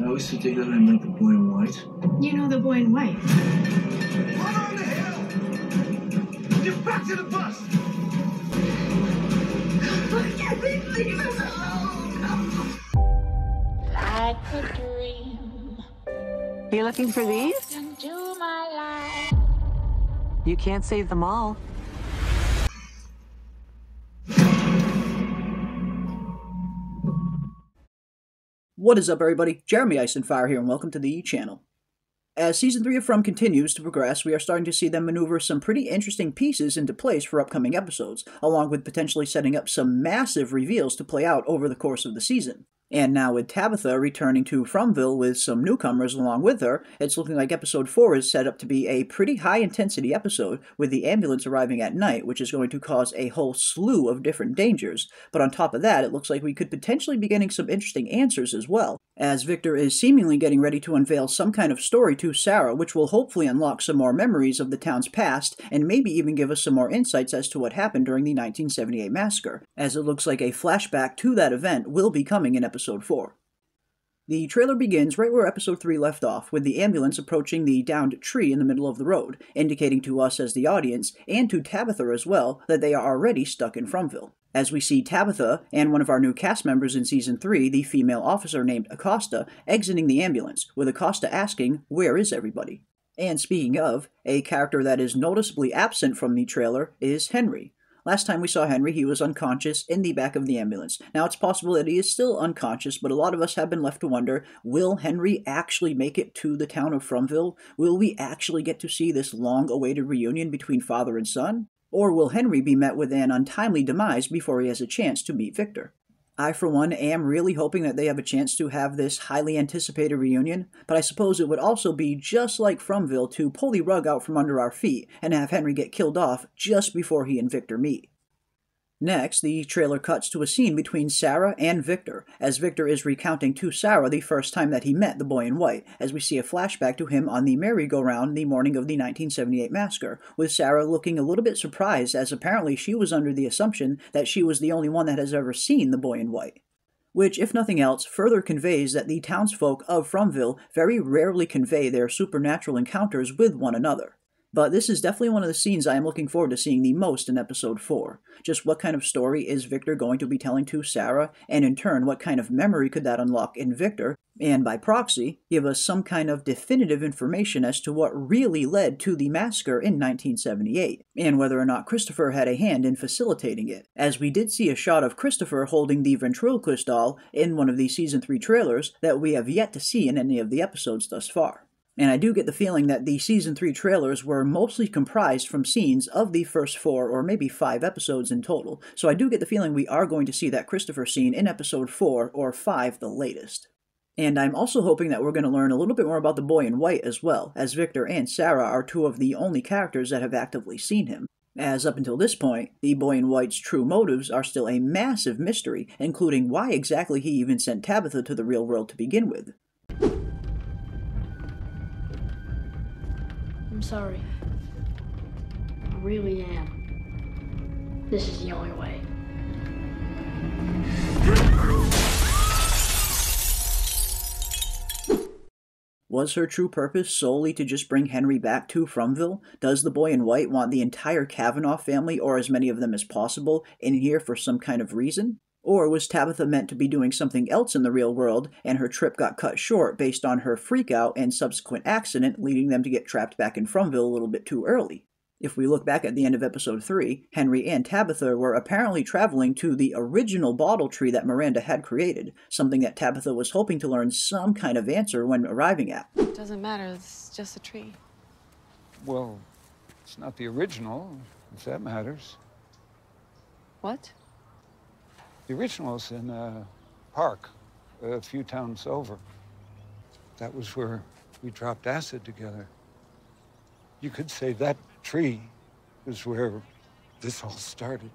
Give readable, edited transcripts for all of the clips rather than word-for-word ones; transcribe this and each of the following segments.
I always think that I met the boy in white. You know the boy in white. Run on the hill! Get back to the bus! Leave us alone! Like a dream. You looking for these? Into my life. You can't save them all. What is up, everybody? Jeremy Eisenfire here, and welcome to the channel. As Season 3 of From continues to progress, we are starting to see them maneuver some pretty interesting pieces into place for upcoming episodes, along with potentially setting up some massive reveals to play out over the course of the season. And now with Tabitha returning to Fromville with some newcomers along with her, it's looking like Episode 4 is set up to be a pretty high-intensity episode, with the ambulance arriving at night, which is going to cause a whole slew of different dangers. But on top of that, it looks like we could potentially be getting some interesting answers as well, as Victor is seemingly getting ready to unveil some kind of story to Sarah, which will hopefully unlock some more memories of the town's past, and maybe even give us some more insights as to what happened during the 1978 massacre, as it looks like a flashback to that event will be coming in Episode 4. The trailer begins right where Episode 3 left off, with the ambulance approaching the downed tree in the middle of the road, indicating to us as the audience, and to Tabitha as well, that they are already stuck in Fromville. As we see Tabitha, and one of our new cast members in Season 3, the female officer named Acosta, exiting the ambulance, with Acosta asking, "Where is everybody?" And speaking of, a character that is noticeably absent from the trailer is Henry. Last time we saw Henry, he was unconscious in the back of the ambulance. Now, it's possible that he is still unconscious, but a lot of us have been left to wonder, will Henry actually make it to the town of Fromville? Will we actually get to see this long-awaited reunion between father and son? Or will Henry be met with an untimely demise before he has a chance to meet Victor? I, for one, am really hoping that they have a chance to have this highly anticipated reunion, but I suppose it would also be just like Fromville to pull the rug out from under our feet and have Henry get killed off just before he and Victor meet. Next, the trailer cuts to a scene between Sarah and Victor, as Victor is recounting to Sarah the first time that he met the boy in white, as we see a flashback to him on the merry-go-round the morning of the 1978 massacre, with Sarah looking a little bit surprised, as apparently she was under the assumption that she was the only one that has ever seen the boy in white. Which, if nothing else, further conveys that the townsfolk of Fromville very rarely convey their supernatural encounters with one another. But this is definitely one of the scenes I am looking forward to seeing the most in Episode 4. Just what kind of story is Victor going to be telling to Sarah, and in turn, what kind of memory could that unlock in Victor, and by proxy, give us some kind of definitive information as to what really led to the massacre in 1978, and whether or not Christopher had a hand in facilitating it, as we did see a shot of Christopher holding the ventriloquist doll in one of the Season 3 trailers that we have yet to see in any of the episodes thus far. And I do get the feeling that the Season 3 trailers were mostly comprised from scenes of the first 4 or maybe 5 episodes in total, so I do get the feeling we are going to see that Christopher scene in Episode 4 or 5 the latest. And I'm also hoping that we're going to learn a little bit more about the boy in white as well, as Victor and Sarah are two of the only characters that have actively seen him. As up until this point, the boy in white's true motives are still a massive mystery, including why exactly he even sent Tabitha to the real world to begin with. I'm sorry. I really am. This is the only way. Was her true purpose solely to just bring Henry back to Fromville? Does the boy in white want the entire Kavanaugh family, or as many of them as possible, in here for some kind of reason? Or was Tabitha meant to be doing something else in the real world, and her trip got cut short based on her freakout and subsequent accident, leading them to get trapped back in Fromville a little bit too early? If we look back at the end of Episode 3, Henry and Tabitha were apparently traveling to the original bottle tree that Miranda had created, something that Tabitha was hoping to learn some kind of answer when arriving at. It doesn't matter, it's just a tree. Well, it's not the original, if that matters. What? The original's in a park a few towns over. That was where we dropped acid together. You could say that tree is where this all started.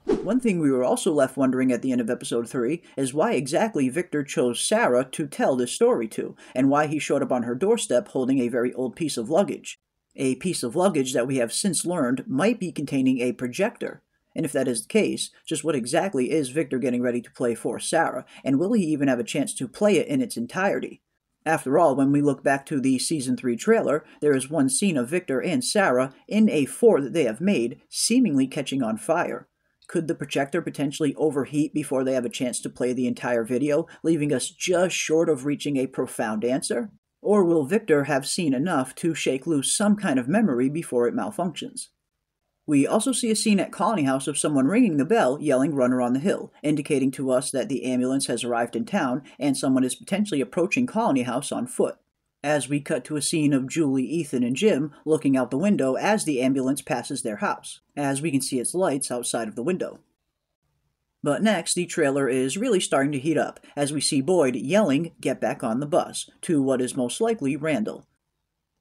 One thing we were also left wondering at the end of Episode 3 is why exactly Victor chose Sarah to tell this story to, and why he showed up on her doorstep holding a very old piece of luggage. A piece of luggage that we have since learned might be containing a projector. And if that is the case, just what exactly is Victor getting ready to play for Sarah, and will he even have a chance to play it in its entirety? After all, when we look back to the Season 3 trailer, there is one scene of Victor and Sarah in a fort that they have made, seemingly catching on fire. Could the projector potentially overheat before they have a chance to play the entire video, leaving us just short of reaching a profound answer? Or will Victor have seen enough to shake loose some kind of memory before it malfunctions? We also see a scene at Colony House of someone ringing the bell, yelling "Runner on the Hill," indicating to us that the ambulance has arrived in town and someone is potentially approaching Colony House on foot. As we cut to a scene of Julie, Ethan, and Jim looking out the window as the ambulance passes their house, as we can see its lights outside of the window. But next, the trailer is really starting to heat up, as we see Boyd yelling, "Get back on the bus," to what is most likely Randall.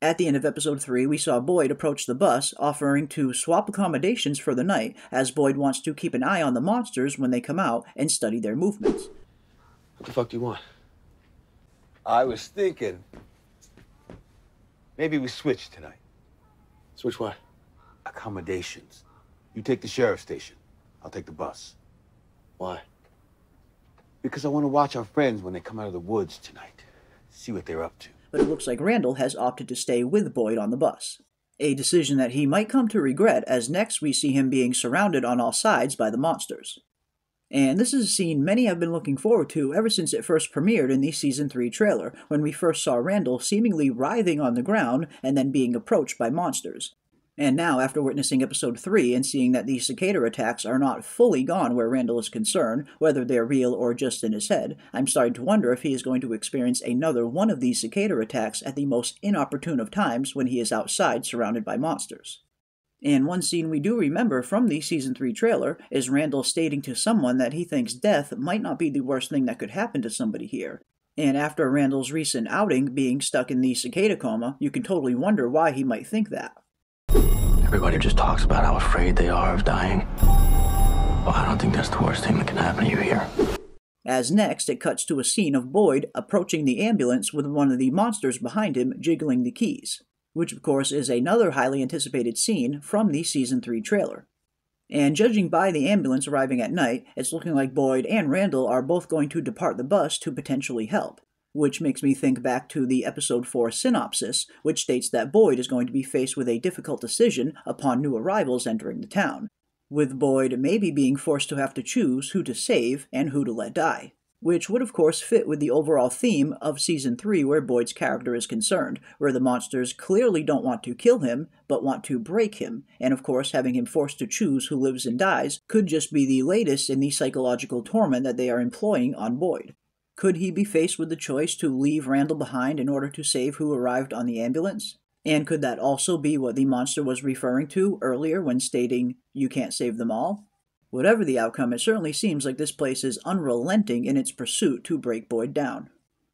At the end of episode 3, we saw Boyd approach the bus, offering to swap accommodations for the night, as Boyd wants to keep an eye on the monsters when they come out and study their movements. What the fuck do you want? I was thinking, maybe we switch tonight. Switch what? Accommodations. You take the sheriff's station. I'll take the bus. Why? Because I want to watch our friends when they come out of the woods tonight. See what they're up to. But it looks like Randall has opted to stay with Boyd on the bus. A decision that he might come to regret, as next we see him being surrounded on all sides by the monsters. And this is a scene many have been looking forward to ever since it first premiered in the Season 3 trailer, when we first saw Randall seemingly writhing on the ground and then being approached by monsters. And now, after witnessing episode 3 and seeing that the cicada attacks are not fully gone where Randall is concerned, whether they're real or just in his head, I'm starting to wonder if he is going to experience another one of these cicada attacks at the most inopportune of times when he is outside surrounded by monsters. And one scene we do remember from the Season 3 trailer is Randall stating to someone that he thinks death might not be the worst thing that could happen to somebody here. And after Randall's recent outing being stuck in the cicada coma, you can totally wonder why he might think that. Everybody just talks about how afraid they are of dying. Well, I don't think that's the worst thing that can happen to you here. As next, it cuts to a scene of Boyd approaching the ambulance with one of the monsters behind him jiggling the keys, which of course is another highly anticipated scene from the Season 3 trailer. And judging by the ambulance arriving at night, it's looking like Boyd and Randall are both going to depart the bus to potentially help, which makes me think back to the episode 4 synopsis, which states that Boyd is going to be faced with a difficult decision upon new arrivals entering the town, with Boyd maybe being forced to have to choose who to save and who to let die, which would of course fit with the overall theme of Season 3 where Boyd's character is concerned, where the monsters clearly don't want to kill him, but want to break him, and of course having him forced to choose who lives and dies could just be the latest in the psychological torment that they are employing on Boyd. Could he be faced with the choice to leave Randall behind in order to save who arrived on the ambulance? And could that also be what the monster was referring to earlier when stating, "You can't save them all"? Whatever the outcome, it certainly seems like this place is unrelenting in its pursuit to break Boyd down.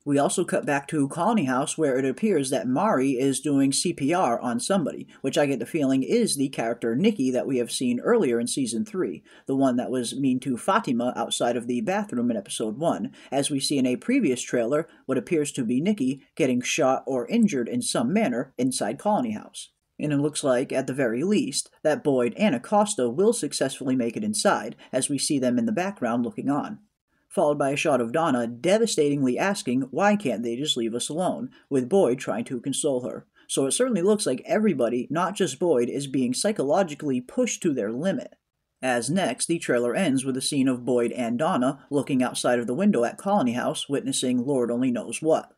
We also cut back to Colony House where it appears that Mari is doing CPR on somebody, which I get the feeling is the character Nikki that we have seen earlier in Season 3, the one that was mean to Fatima outside of the bathroom in episode 1, as we see in a previous trailer what appears to be Nikki getting shot or injured in some manner inside Colony House. And it looks like, at the very least, that Boyd and Acosta will successfully make it inside, as we see them in the background looking on. Followed by a shot of Donna devastatingly asking why can't they just leave us alone, with Boyd trying to console her. So it certainly looks like everybody, not just Boyd, is being psychologically pushed to their limit. As next, the trailer ends with a scene of Boyd and Donna looking outside of the window at Colony House, witnessing Lord only knows what.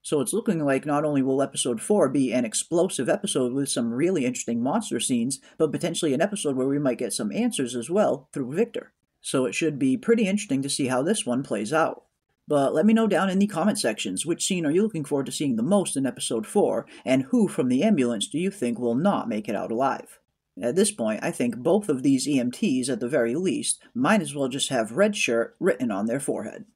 So it's looking like not only will episode 4 be an explosive episode with some really interesting monster scenes, but potentially an episode where we might get some answers as well through Victor. So it should be pretty interesting to see how this one plays out. But let me know down in the comment sections which scene are you looking forward to seeing the most in episode 4, and who from the ambulance do you think will not make it out alive. At this point, I think both of these EMTs, at the very least, might as well just have red shirt written on their forehead.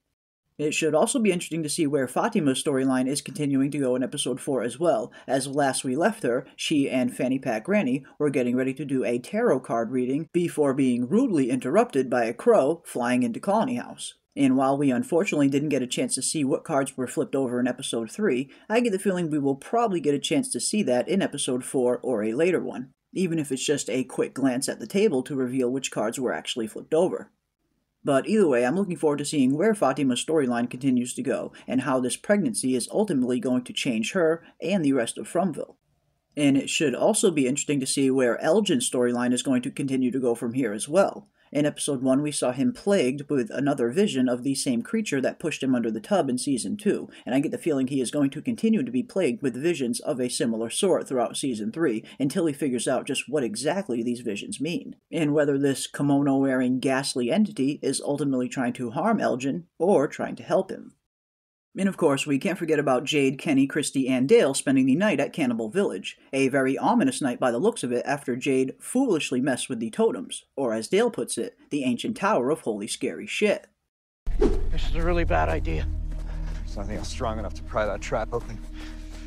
It should also be interesting to see where Fatima's storyline is continuing to go in episode 4 as well, as last we left her, she and Fanny Pack Granny were getting ready to do a tarot card reading before being rudely interrupted by a crow flying into Colony House. And while we unfortunately didn't get a chance to see what cards were flipped over in episode 3, I get the feeling we will probably get a chance to see that in episode 4 or a later one, even if it's just a quick glance at the table to reveal which cards were actually flipped over. But either way, I'm looking forward to seeing where Fatima's storyline continues to go, and how this pregnancy is ultimately going to change her and the rest of Fromville. And it should also be interesting to see where Elgin's storyline is going to continue to go from here as well. In episode 1, we saw him plagued with another vision of the same creature that pushed him under the tub in season 2, and I get the feeling he is going to continue to be plagued with visions of a similar sort throughout season 3, until he figures out just what exactly these visions mean, and whether this kimono-wearing ghastly entity is ultimately trying to harm Elgin, or trying to help him. And of course, we can't forget about Jade, Kenny, Christy, and Dale spending the night at Cannibal Village. A very ominous night by the looks of it after Jade foolishly messed with the totems, or as Dale puts it, the ancient tower of holy scary shit. This is a really bad idea. There's nothing else strong enough to pry that trap open.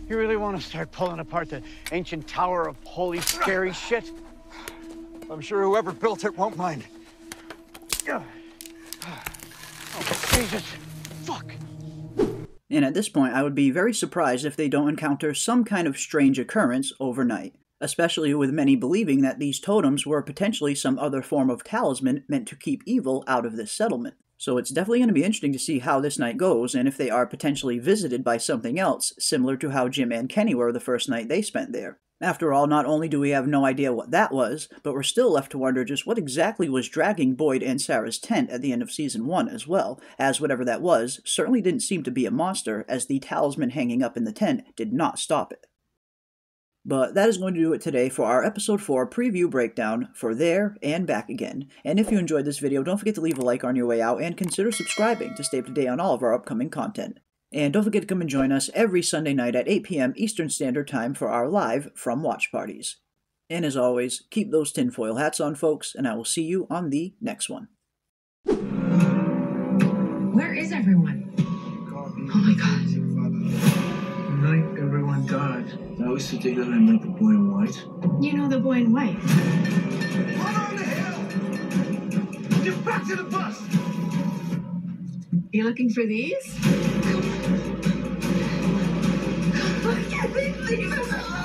You really want to start pulling apart the ancient tower of holy scary shit? I'm sure whoever built it won't mind. Oh, Jesus. Fuck. And at this point, I would be very surprised if they don't encounter some kind of strange occurrence overnight, especially with many believing that these totems were potentially some other form of talisman meant to keep evil out of this settlement. So it's definitely going to be interesting to see how this night goes, and if they are potentially visited by something else, similar to how Jim and Kenny were the first night they spent there. After all, not only do we have no idea what that was, but we're still left to wonder just what exactly was dragging Boyd and Sarah's tent at the end of season 1 as well, as whatever that was certainly didn't seem to be a monster, as the talisman hanging up in the tent did not stop it. But that is going to do it today for our episode 4 preview breakdown for There and Back Again. And if you enjoyed this video, don't forget to leave a like on your way out and consider subscribing to stay up to date on all of our upcoming content. And don't forget to come and join us every Sunday night at 8 p.m. Eastern Standard Time for our live From watch parties. And as always, keep those tinfoil hats on, folks, and I will see you on the next one. Where is everyone? Oh my god. The night everyone died. I was sit together and met the boy in white. You know the boy in white. Run on the hill! Get back to the bus! You looking for these? Leave us alone.